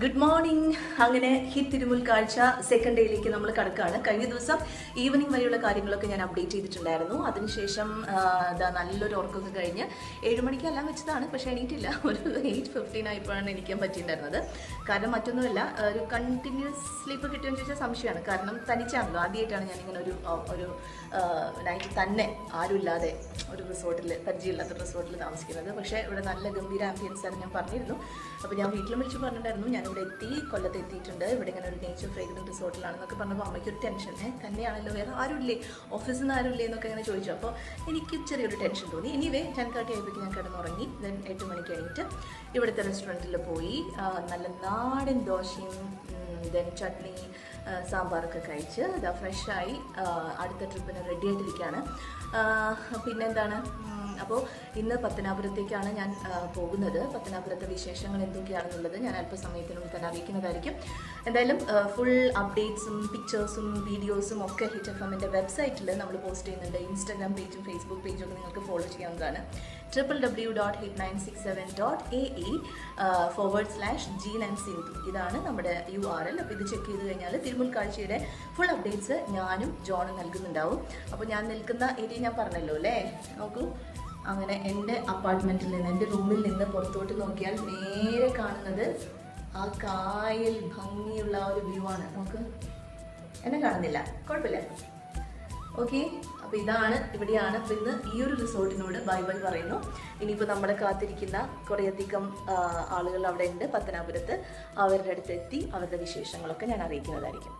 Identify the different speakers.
Speaker 1: Good morning. അങ്ങനെ ഹിത്തിരുമുൽ കാഴ്ച second ഡേയിലേക്ക് നമ്മൾ കടക്കുകയാണ്. കഴിഞ്ഞ ദിവസം ഈവനിങ് വരെയുള്ള കാര്യങ്ങളൊക്കെ ഞാൻ അപ്ഡേറ്റ് ചെയ്തിട്ടുണ്ടായിരുന്നു. അതിനുശേഷം നല്ലൊരു ഉറക്കമൊക്കെ കഴിഞ്ഞ് 7 മണിക്ക് എല്ലാം വെച്ചതാണ്, പക്ഷേ എണീറ്റില്ല. ഒരു 8:15 ആയപ്പോഴാണ് എണീക്കാൻ പറ്റിയിട്ടുണ്ടായിരുന്നത്. കാരണം മറ്റൊന്നുമല്ല, ഒരു കണ്ടിന്യൂസ് സ്ലീപ്പ് കിട്ടുമെന്ന് ചോദിച്ചാൽ സംശയമാണ്. കാരണം തനിച്ചാണല്ലോ, ആദ്യമായിട്ടാണ് ഞാനിങ്ങനെ ഒരു നൈറ്റ് തന്നെ ആരുമില്ലാതെ ഒരു റിസോർട്ടിൽ, പരിചയമില്ലാത്ത റിസോർട്ടിൽ താമസിക്കുന്നത്. പക്ഷേ ഇവിടെ നല്ല ഗംഭീര ആംബിയൻസ് ആണ് ഞാൻ പറഞ്ഞിരുന്നു. അപ്പോൾ ഞാൻ വീട്ടിലും വിളിച്ച് പറഞ്ഞിട്ടുണ്ടായിരുന്നു ഞാനിവിടെ കൊല്ലത്ത് എത്തിയിട്ടുണ്ട്, ഇവിടെ ഇങ്ങനെ ഒരു നേച്ചർ ഫ്രേഗ്രൻസ് റിസോർട്ടിലാണെന്നൊക്കെ പറഞ്ഞപ്പോൾ അമ്മയ്ക്കൊരു ടെൻഷൻ. തന്നെയാണല്ലോ, വേറെ ആരുമില്ലേ, ഓഫീസിൽ നിന്ന് ആരുമില്ലേ എന്നൊക്കെ ഇങ്ങനെ ചോദിച്ചു. അപ്പോൾ എനിക്ക് ചെറിയൊരു ടെൻഷൻ തോന്നി. എനിവേ 10:30 ആയപ്പോഴേക്കും ഞാൻ കിടന്നുറങ്ങി. ദെൻ 8 മണിക്ക് എണീറ്റ് ഇവിടുത്തെ റെസ്റ്റോറൻറ്റിൽ പോയി നല്ല നാടൻ ദോശയും ദെൻ ചട്നി സാമ്പാറൊക്കെ കഴിച്ച് ഇതാ ഫ്രഷായി അടുത്ത ട്രിപ്പിന് റെഡി ആയിട്ടിരിക്കുകയാണ്. പിന്നെന്താണ്, അപ്പോൾ ഇന്ന് പത്തനാപുരത്തേക്കാണ് ഞാൻ പോകുന്നത്. പത്തനാപുരത്തെ വിശേഷങ്ങൾ എന്തൊക്കെയാണെന്നുള്ളത് ഞാൻ അല്പസമയത്തിനുള്ളിൽ തന്നെ അറിയിക്കുന്നതായിരിക്കും. എന്തായാലും ഫുൾ അപ്ഡേറ്റ്സും പിക്ചേഴ്സും വീഡിയോസും ഒക്കെ ഹിറ്റ് എഫ്എമ്മിൻ്റെ വെബ്സൈറ്റിൽ നമ്മൾ പോസ്റ്റ് ചെയ്യുന്നുണ്ട്. ഇൻസ്റ്റാഗ്രാം പേജും ഫേസ്ബുക്ക് പേജും ഒക്കെ നിങ്ങൾക്ക് ഫോളോ ചെയ്യാവുന്നതാണ്. www.hit967.ae/Jean&Sindhu ഇതാണ് നമ്മുടെ URL. അപ്പോൾ ഇത് ചെക്ക് ചെയ്ത് കഴിഞ്ഞാൽ തിരുമുൽ കാഴ്ചയുടെ ഫുൾ അപ്ഡേറ്റ്സ് ഞാനും ജോണും നൽകുന്നുണ്ടാവും. അപ്പോൾ ഞാൻ നിൽക്കുന്ന ഏരിയ ഞാൻ പറഞ്ഞല്ലോ അല്ലേ, നോക്കൂ. അങ്ങനെ എൻ്റെ അപ്പാർട്ട്മെൻറ്റിൽ നിന്ന്, എൻ്റെ റൂമിൽ നിന്ന് പുറത്തോട്ട് നോക്കിയാൽ നേരെ കാണുന്നത് ആ കായൽ ഭംഗിയുള്ള ആ ഒരു വ്യൂ ആണ്. നോക്ക്, എന്നെ കാണുന്നില്ല, കുഴപ്പമില്ല. ഓക്കെ, അപ്പോൾ ഇവിടെയാണ്. അപ്പോൾ ഇന്ന് ഈ ഒരു റിസോർട്ടിനോട് ബൈ ബൈ പറയുന്നു. ഇനിയിപ്പോൾ നമ്മളെ കാത്തിരിക്കുന്ന കുറേയധികം ആളുകൾ അവിടെ ഉണ്ട് പത്തനാപുരത്ത്. അവരുടെ അടുത്ത് എത്തി അവരുടെ വിശേഷങ്ങളൊക്കെ ഞാൻ അറിയിക്കുന്നതായിരിക്കും.